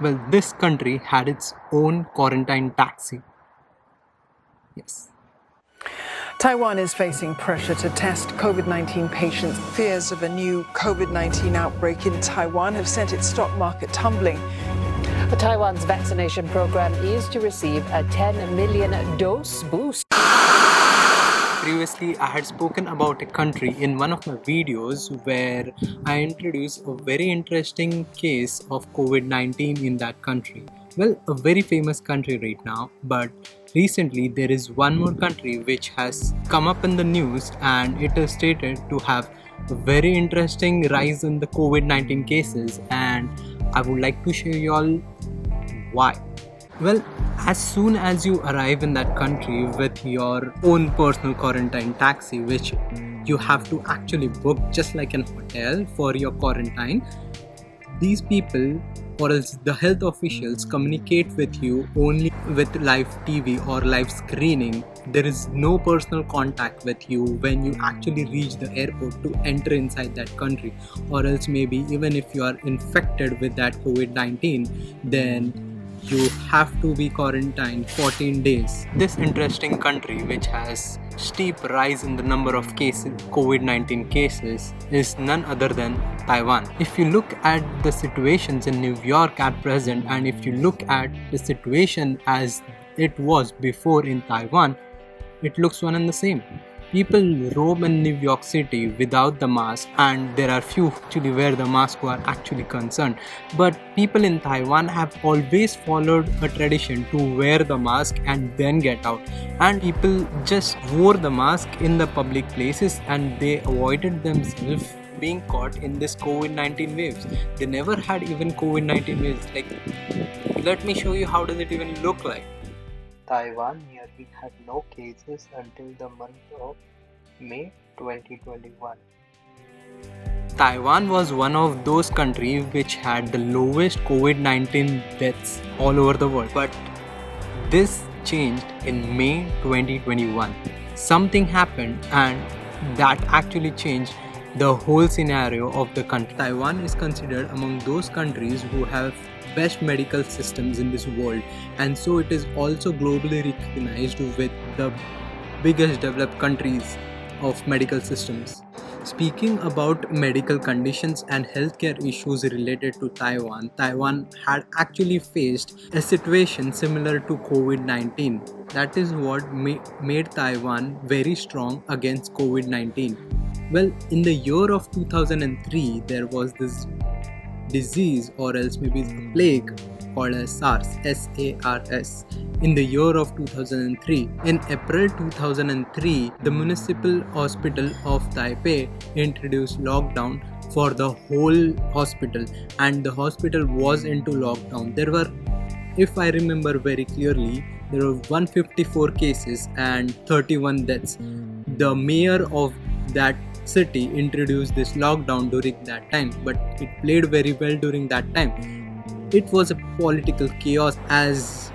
Well, this country had its own quarantine taxi. Yes. Taiwan is facing pressure to test COVID-19 patients. Fears of a new COVID-19 outbreak in Taiwan have sent its stock market tumbling. Taiwan's vaccination program is to receive a 10 million dose boost. Previously, I had spoken about a country in one of my videos where I introduced a very interesting case of COVID-19 in that country. Well, a very famous country right now, but recently there is one more country which has come up in the news, and it is stated to have a very interesting rise in the COVID-19 cases, and I would like to show you all why. Well, as soon as you arrive in that country with your own personal quarantine taxi, which you have to actually book just like an hotel for your quarantine, these people or else the health officials communicate with you only with live TV or live screening. There is no personal contact with you when you actually reach the airport to enter inside that country, or else maybe even if you are infected with that COVID-19, then you have to be quarantined 14 days. This interesting country, which has steep rise in the number of cases, COVID-19 cases, is none other than Taiwan. If you look at the situations in New York at present, and if you look at the situation as it was before in Taiwan, it looks one and the same. People roam in New York City without the mask, and there are few actually wear the mask who are actually concerned. But people in Taiwan have always followed a tradition to wear the mask and then get out. And people just wore the mask in the public places, and they avoided themselves being caught in this COVID-19 waves. They never had even COVID-19 waves. Like, let me show you how does it even look like. Taiwan nearly had no cases until the month of May 2021. Taiwan was one of those countries which had the lowest COVID-19 deaths all over the world. But this changed in May 2021. Something happened, and that actually changed the whole scenario of the country. Taiwan is considered among those countries who have best medical systems in this world, and so it is also globally recognized with the biggest developed countries of medical systems. Speaking about medical conditions and healthcare issues related to Taiwan, Taiwan had actually faced a situation similar to COVID-19. That is what made Taiwan very strong against COVID-19. Well, in the year of 2003, there was this disease, or else maybe a plague, called as SARS, SARS, in the year of 2003. In April 2003, the Municipal Hospital of Taipei introduced lockdown for the whole hospital, and the hospital was into lockdown. There were, if I remember very clearly, there were 154 cases and 31 deaths. The mayor of that city introduced this lockdown during that time, but it played very well during that time. It was a political chaos, as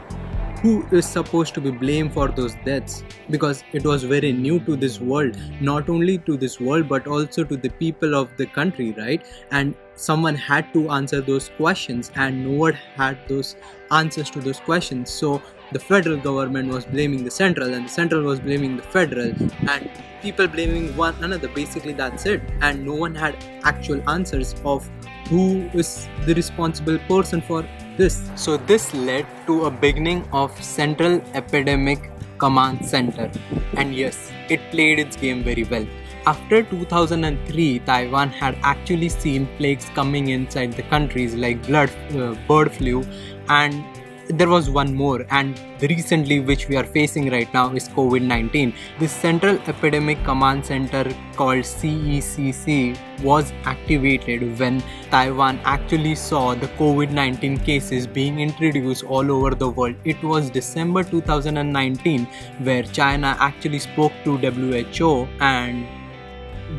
who is supposed to be blamed for those deaths, because it was very new to this world, not only to this world but also to the people of the country, right? And someone had to answer those questions, and no one had those answers to those questions. So the federal government was blaming the central, and the central was blaming the federal, and people blaming one another. Basically, that's it. And no one had actual answers of who is the responsible person for this. So this led to a beginning of Central Epidemic Command Center, and yes, it played its game very well. After 2003, Taiwan had actually seen plagues coming inside the countries like bird flu, and there was one more, and recently which we are facing right now is COVID-19. This Central Epidemic Command Center called CECC was activated when Taiwan actually saw the COVID-19 cases being introduced all over the world. It was December 2019 where China actually spoke to WHO, and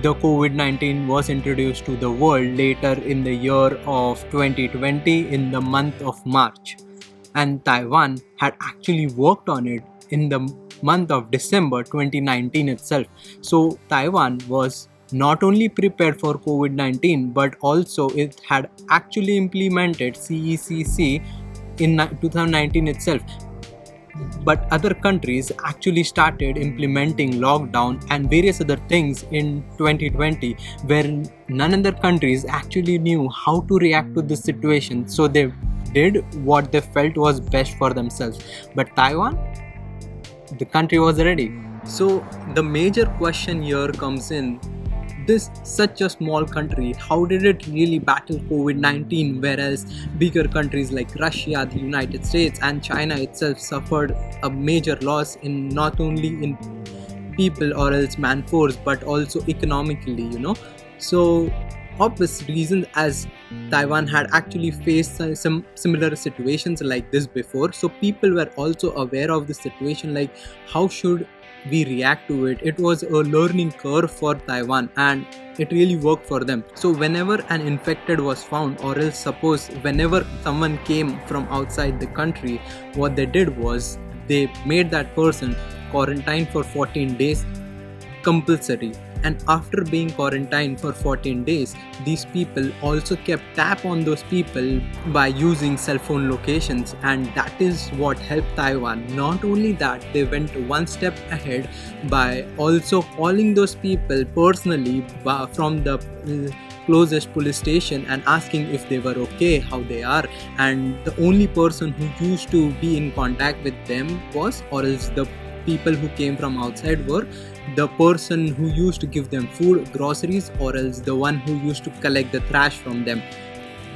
the COVID-19 was introduced to the world later in the year of 2020 in the month of March, and Taiwan had actually worked on it in the month of December 2019 itself. So Taiwan was not only prepared for COVID-19 but also it had actually implemented CECC in 2019 itself. But other countries actually started implementing lockdown and various other things in 2020, where none other countries actually knew how to react to this situation, so they did what they felt was best for themselves. But Taiwan, the country was ready. So the major question here comes in, this such a small country, how did it really battle COVID-19, whereas bigger countries like Russia, the United States and China itself suffered a major loss in not only in people or else man-force but also economically, So obvious reason, as Taiwan had actually faced some similar situations like this before, so people were also aware of the situation, like how should we react to it. It was a learning curve for Taiwan and it really worked for them. So whenever an infected was found, or else suppose whenever someone came from outside the country, what they did was they made that person quarantine for 14 days compulsory. And after being quarantined for 14 days, these people also kept tab on those people by using cell phone locations, and that is what helped Taiwan. Not only that, they went one step ahead by also calling those people personally from the closest police station and asking if they were okay, how they are, and the only person who used to be in contact with them was, or else the people who came from outside were the person who used to give them food, groceries, or else the one who used to collect the trash from them.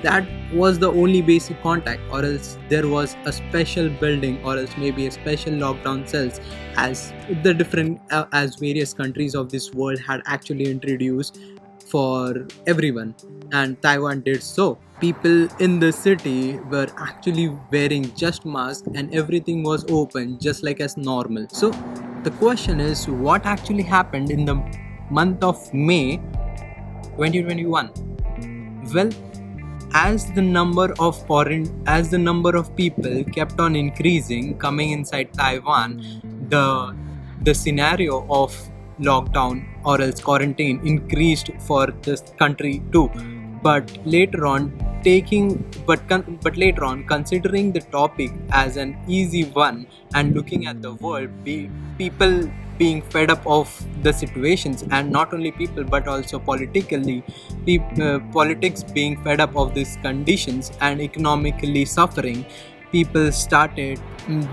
That was the only basic contact, or else there was a special building, or else maybe a special lockdown cells, as the different as various countries of this world had actually introduced for everyone, and Taiwan did so. People in the city were actually wearing just masks and everything was open just like as normal. So the question is, what actually happened in the month of May 2021? Well, as the number of people kept on increasing coming inside Taiwan, the scenario of lockdown or else quarantine increased for this country too. But later on, considering the topic as an easy one and looking at the world, people being fed up of the situations, and not only people but also politically, politics being fed up of these conditions and economically suffering,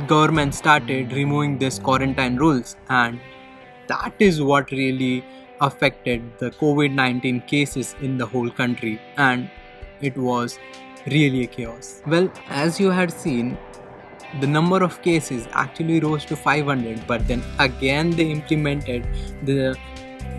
government started removing these quarantine rules, and that is what really affected the COVID-19 cases in the whole country, and it was really a chaos. Well, as you had seen, the number of cases actually rose to 500, but then again they implemented the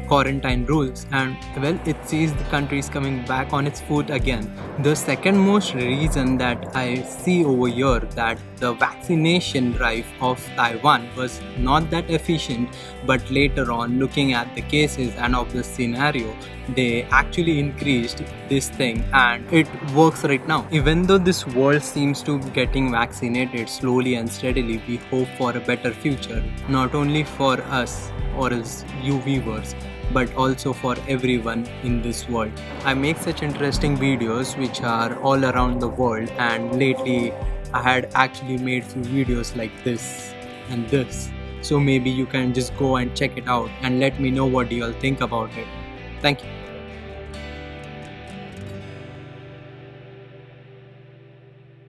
quarantine rules, and well, it sees the country is coming back on its foot again. The second most reason that I see over here, that the vaccination drive of Taiwan was not that efficient, but later on, looking at the cases and of the scenario, they actually increased this thing and it works right now. Even though this world seems to be getting vaccinated slowly and steadily, we hope for a better future, not only for us or as you viewers, but also for everyone in this world. I make such interesting videos which are all around the world, and lately I had actually made few videos like this and this. So maybe you can just go and check it out and let me know what you all think about it. Thank you.